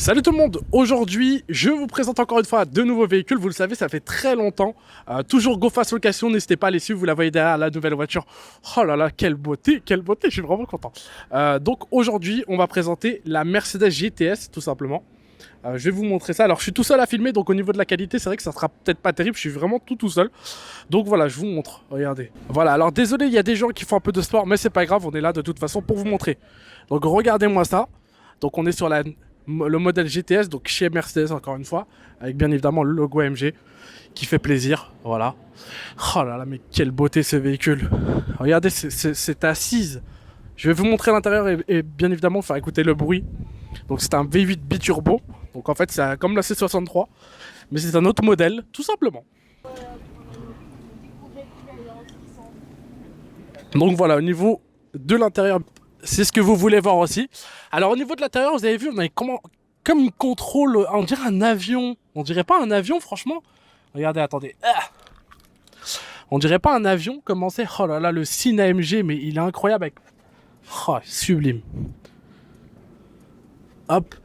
Salut tout le monde, aujourd'hui je vous présente encore une fois de nouveaux véhicules, vous le savez ça fait très longtemps, toujours GoFast Location, n'hésitez pas à les suivre, vous la voyez derrière la nouvelle voiture, oh là là quelle beauté, je suis vraiment content. Donc aujourd'hui on va présenter la Mercedes GTS tout simplement, je vais vous montrer ça, alors je suis tout seul à filmer donc au niveau de la qualité c'est vrai que ça sera peut-être pas terrible, je suis vraiment tout seul, donc voilà je vous montre, regardez. Voilà alors désolé il y a des gens qui font un peu de sport mais c'est pas grave, on est là de toute façon pour vous montrer. Donc regardez-moi ça, donc on est sur le modèle GTS, donc chez Mercedes encore une fois, avec bien évidemment le logo AMG qui fait plaisir, voilà. Oh là là, mais quelle beauté ce véhicule. Regardez, c'est assise. Je vais vous montrer l'intérieur et bien évidemment faire écouter le bruit. Donc c'est un V8 biturbo, donc en fait c'est comme la C63, mais c'est un autre modèle, tout simplement. Donc voilà, au niveau de l'intérieur, c'est ce que vous voulez voir aussi. Alors au niveau de l'intérieur, vous avez vu, on a comme une contrôle, on dirait un avion. On dirait pas un avion, franchement. Regardez, attendez. On dirait pas un avion, comment c'est. Oh là là, le signe AMG, mais il est incroyable avec... Oh, sublime. Hop.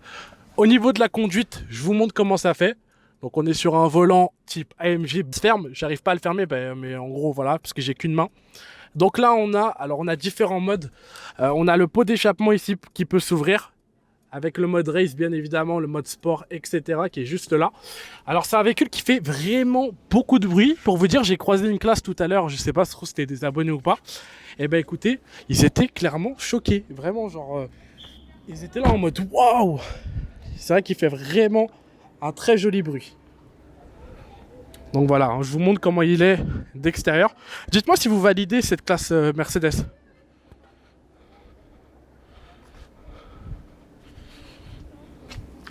Au niveau de la conduite, je vous montre comment ça fait. Donc on est sur un volant type AMG ferme. J'arrive pas à le fermer, mais en gros, voilà, parce que j'ai qu'une main. Donc là, on a différents modes. On a le pot d'échappement ici qui peut s'ouvrir avec le mode race, bien évidemment, le mode sport, etc. qui est juste là. Alors, c'est un véhicule qui fait vraiment beaucoup de bruit. Pour vous dire, j'ai croisé une classe tout à l'heure. Je sais pas si c'était des abonnés ou pas. Et ben, écoutez, ils étaient clairement choqués. Vraiment, genre, ils étaient là en mode waouh. C'est vrai qu'il fait vraiment un très joli bruit. Donc voilà, je vous montre comment il est d'extérieur. Dites-moi si vous validez cette classe Mercedes.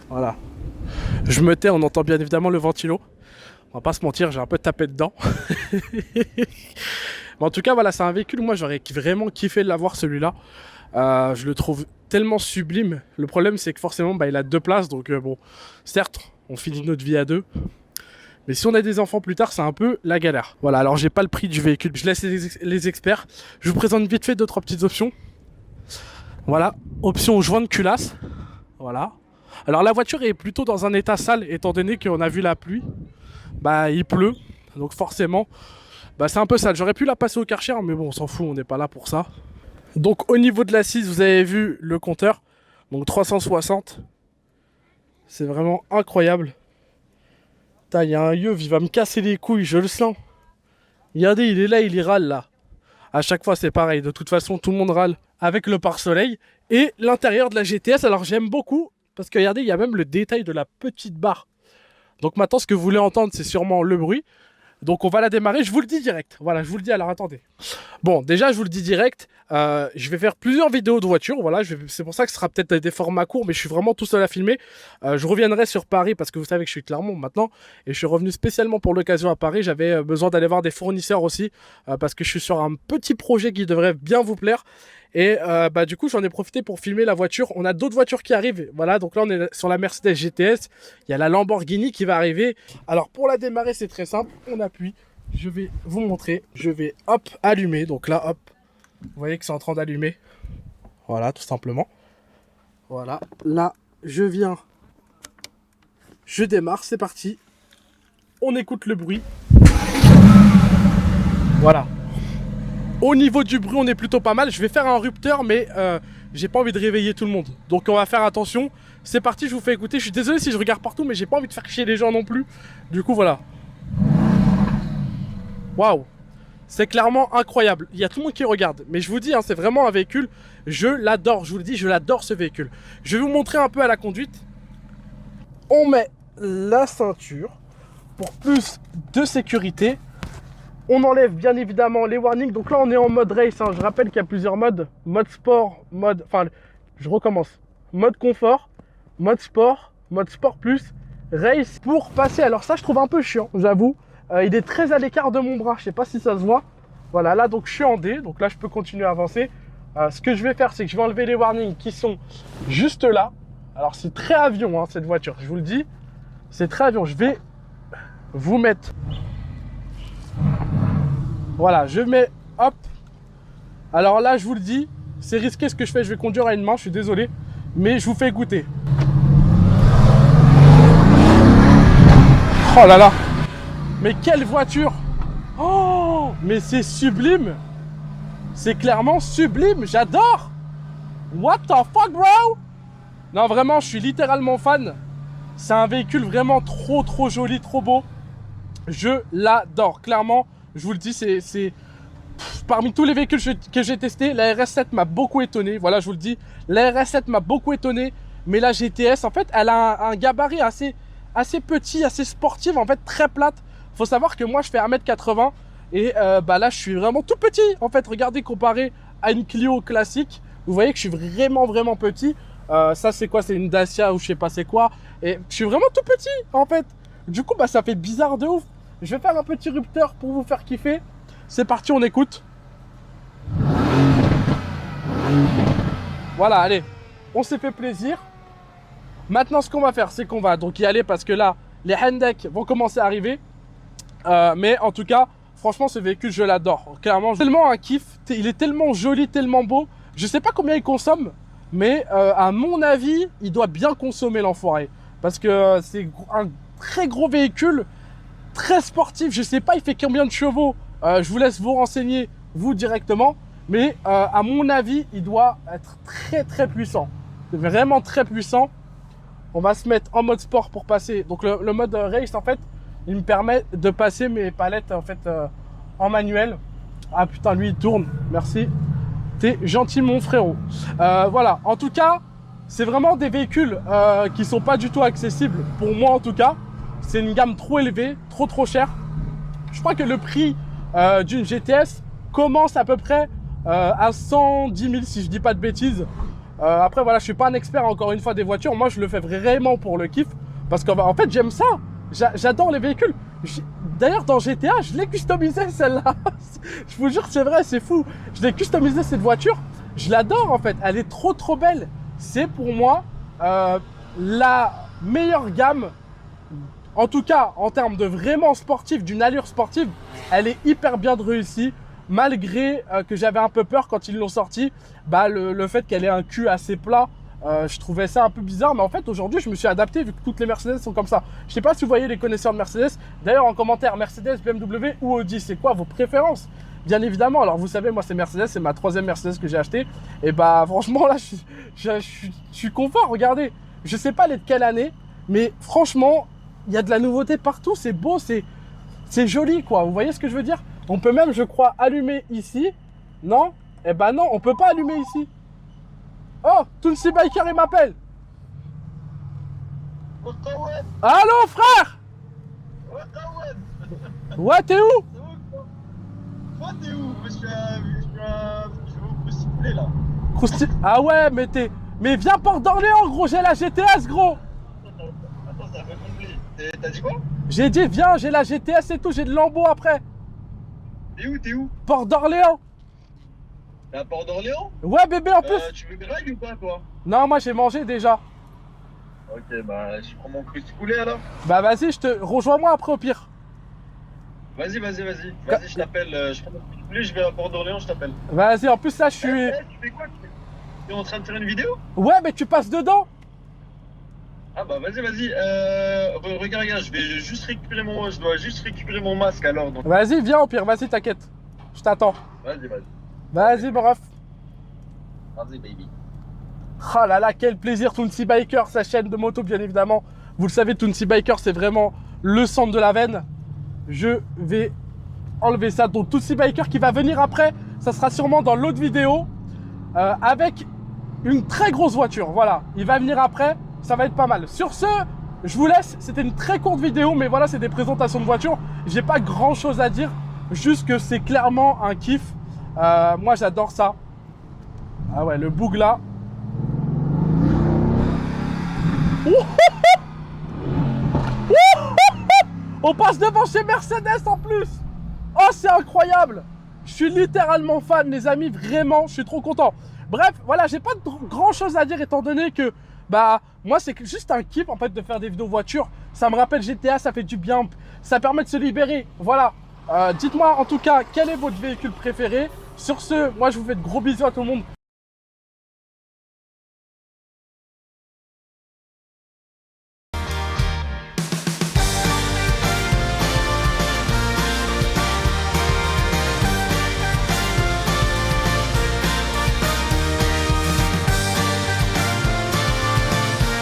Voilà. Je me tais, on entend bien évidemment le ventilo. On va pas se mentir, j'ai un peu tapé dedans. Mais en tout cas, voilà, c'est un véhicule, moi j'aurais vraiment kiffé de l'avoir celui-là. Je le trouve tellement sublime. Le problème, c'est que forcément, il a deux places. Donc bon, certes, on finit notre vie à deux. Mais si on a des enfants plus tard, c'est un peu la galère. Voilà, alors j'ai pas le prix du véhicule. Je laisse les experts. Je vous présente vite fait 2-3 petites options. Voilà, option joint de culasse. Voilà. Alors la voiture est plutôt dans un état sale, étant donné qu'on a vu la pluie. Il pleut. Donc forcément, c'est un peu sale. J'aurais pu la passer au Karcher, mais bon, on s'en fout, on n'est pas là pour ça. Donc au niveau de l'assise, vous avez vu le compteur. Donc 360. C'est vraiment incroyable. Il y a un yeuve, il va me casser les couilles, je le sens. Regardez, il est là, il y râle là. À chaque fois, c'est pareil. De toute façon, tout le monde râle avec le pare-soleil. Et l'intérieur de la GTS, alors j'aime beaucoup. Parce que regardez, il y a même le détail de la petite barre. Donc maintenant, ce que vous voulez entendre, c'est sûrement le bruit. Donc on va la démarrer, je vous le dis direct. Voilà, je vous le dis, alors attendez. Bon, déjà, je vous le dis direct. Je vais faire plusieurs vidéos de voiture. Voilà, c'est pour ça que ce sera peut-être des formats courts, mais je suis vraiment tout seul à filmer. Je reviendrai sur Paris parce que vous savez que je suis Clermont maintenant. Et je suis revenu spécialement pour l'occasion à Paris. J'avais besoin d'aller voir des fournisseurs aussi. Parce que je suis sur un petit projet qui devrait bien vous plaire. Et du coup, j'en ai profité pour filmer la voiture. On a d'autres voitures qui arrivent. Voilà, donc là, on est sur la Mercedes GTS. Il y a la Lamborghini qui va arriver. Alors, pour la démarrer, c'est très simple. On appuie. Je vais vous montrer. Je vais, hop, allumer. Donc là, hop, vous voyez que c'est en train d'allumer. Voilà, tout simplement. Voilà, là, je viens. Je démarre, c'est parti. On écoute le bruit. Voilà. Au niveau du bruit, on est plutôt pas mal. Je vais faire un rupteur, mais j'ai pas envie de réveiller tout le monde. Donc on va faire attention. C'est parti, je vous fais écouter. Je suis désolé si je regarde partout, mais j'ai pas envie de faire chier les gens non plus. Du coup, voilà. Waouh! C'est clairement incroyable. Il y a tout le monde qui regarde. Mais je vous dis, c'est vraiment un véhicule. Je l'adore. Je vous le dis, je l'adore ce véhicule. Je vais vous montrer un peu à la conduite. On met la ceinture pour plus de sécurité. On enlève bien évidemment les warnings. Donc là, on est en mode race. Je rappelle qu'il y a plusieurs modes. Mode sport, je recommence. Mode confort, mode sport plus, race pour passer. Alors ça, je trouve un peu chiant, j'avoue. Il est très à l'écart de mon bras. Je sais pas si ça se voit. Voilà, là, donc je suis en D. Donc là, je peux continuer à avancer. Ce que je vais faire, c'est que je vais enlever les warnings qui sont juste là. Alors, c'est très avion, cette voiture. Je vous le dis. C'est très avion. Je vais vous mettre... Voilà, je mets, hop. Alors là, je vous le dis, c'est risqué ce que je fais. Je vais conduire à une main, je suis désolé. Mais je vous fais écouter. Oh là là. Mais quelle voiture! Oh, mais c'est sublime! C'est clairement sublime, j'adore! What the fuck, bro? Non, vraiment, je suis littéralement fan. C'est un véhicule vraiment trop joli, trop beau. Je l'adore, clairement. Je vous le dis, c'est parmi tous les véhicules que j'ai testés, la RS7 m'a beaucoup étonné. Voilà, je vous le dis, la RS7 m'a beaucoup étonné. Mais la GTS, en fait, elle a un gabarit assez petit, assez sportif, en fait, très plate. Faut savoir que moi, je fais 1m80 et bah là, je suis vraiment tout petit. En fait, regardez, comparé à une Clio classique, vous voyez que je suis vraiment petit. Ça, c'est quoi? C'est une Dacia ou je sais pas c'est quoi. Et je suis vraiment tout petit, en fait. Du coup, bah, ça fait bizarre de ouf. Je vais faire un petit rupteur pour vous faire kiffer. C'est parti, on écoute. Voilà, allez, on s'est fait plaisir. Maintenant, ce qu'on va faire, c'est qu'on va donc y aller parce que là, les Hendek vont commencer à arriver. Mais en tout cas, franchement, ce véhicule, je l'adore. Clairement, tellement un kiff. Il est tellement joli, tellement beau. Je sais pas combien il consomme, mais à mon avis, il doit bien consommer l'enfoiré. Parce que c'est un très gros véhicule, très sportif. Je sais pas, il fait combien de chevaux. Je vous laisse vous renseigner, vous, directement. Mais à mon avis, il doit être très puissant. Vraiment très puissant. On va se mettre en mode sport pour passer. Donc le mode race, en fait, il me permet de passer mes palettes en fait en manuel. Ah putain, lui il tourne. Merci. T'es gentil mon frérot. Voilà. En tout cas, c'est vraiment des véhicules qui sont pas du tout accessibles. Pour moi en tout cas. C'est une gamme trop élevée, trop chère. Je crois que le prix d'une GTS commence à peu près à 110 000 si je dis pas de bêtises. Après voilà, je suis pas un expert encore une fois des voitures. Moi je le fais vraiment pour le kiff. Parce qu'en fait j'aime ça. J'adore les véhicules. D'ailleurs dans GTA je l'ai customisé celle-là. Je vous jure c'est vrai, c'est fou. Je l'ai customisé cette voiture. Je l'adore en fait. Elle est trop belle. C'est pour moi la meilleure gamme. En tout cas en termes de vraiment sportif, d'une allure sportive. Elle est hyper bien réussie. Malgré que j'avais un peu peur quand ils l'ont sorti, bah le fait qu'elle ait un cul assez plat, je trouvais ça un peu bizarre. Mais en fait aujourd'hui je me suis adapté vu que toutes les Mercedes sont comme ça. Je sais pas si vous voyez les connaisseurs de Mercedes. D'ailleurs en commentaire, Mercedes, BMW ou Audi, c'est quoi vos préférences? Bien évidemment, alors vous savez moi c'est Mercedes, c'est ma 3e Mercedes que j'ai acheté. Et bah franchement là je suis confort, regardez. Je sais pas elle est de quelle année, mais franchement il y a de la nouveauté partout, c'est beau, c'est joli quoi. Vous voyez ce que je veux dire? On peut même, je crois, allumer ici. Non? Eh ben non, on peut pas allumer ici. Oh, Tounsi Biker, il m'appelle. Allô, frère? Ouais, t'es où? Toi, t'es où? Je vais au Cruciblé, là. Ah ouais, mais viens Port d'Orléans, gros, j'ai la GTS, gros. Attends, ça fait compris. T'as dit quoi? J'ai dit, viens, j'ai la GTS et tout, j'ai de Lambo après. T'es où? Port d'Orléans. T'es à Port d'Orléans? Ouais, bébé, en plus. Tu veux graille ou pas, toi? Non, moi, j'ai mangé déjà. Ok, bah, je prends mon Cruciblé, alors. Bah, vas-y, rejoins-moi après, au pire. Vas-y, je t'appelle. Je prends mon Cruciblé, je vais à Port d'Orléans, je t'appelle. Vas-y, en plus, là, je suis... Tu fais quoi? T'es en train de faire une vidéo? Ouais, mais tu passes dedans. Ah bah vas-y, regarde, je dois juste récupérer mon masque alors. Donc... Vas-y, viens au pire, vas-y, t'inquiète. Je t'attends. Vas-y. Vas-y, mon ref. Vas-y, baby. Oh là là, quel plaisir, Tounsi Biker, sa chaîne de moto, bien évidemment. Vous le savez, Tounsi Biker, c'est vraiment le centre de la veine. Je vais enlever ça. Donc, Tounsi Biker qui va venir après, ça sera sûrement dans l'autre vidéo, avec une très grosse voiture. Voilà, il va venir après. Ça va être pas mal. Sur ce, je vous laisse. C'était une très courte vidéo, mais voilà, c'est des présentations de voitures. J'ai pas grand chose à dire, juste que c'est clairement un kiff. Moi, j'adore ça. Ah ouais, le boug là. On passe devant chez Mercedes en plus. Oh, c'est incroyable. Je suis littéralement fan, les amis. Vraiment, je suis trop content. Bref, voilà, j'ai pas grand chose à dire étant donné que bah moi c'est juste un kiff en fait de faire des vidéos voitures. Ça me rappelle GTA, ça fait du bien, ça permet de se libérer. Voilà, dites-moi en tout cas quel est votre véhicule préféré. Sur ce, moi je vous fais de gros bisous à tout le monde.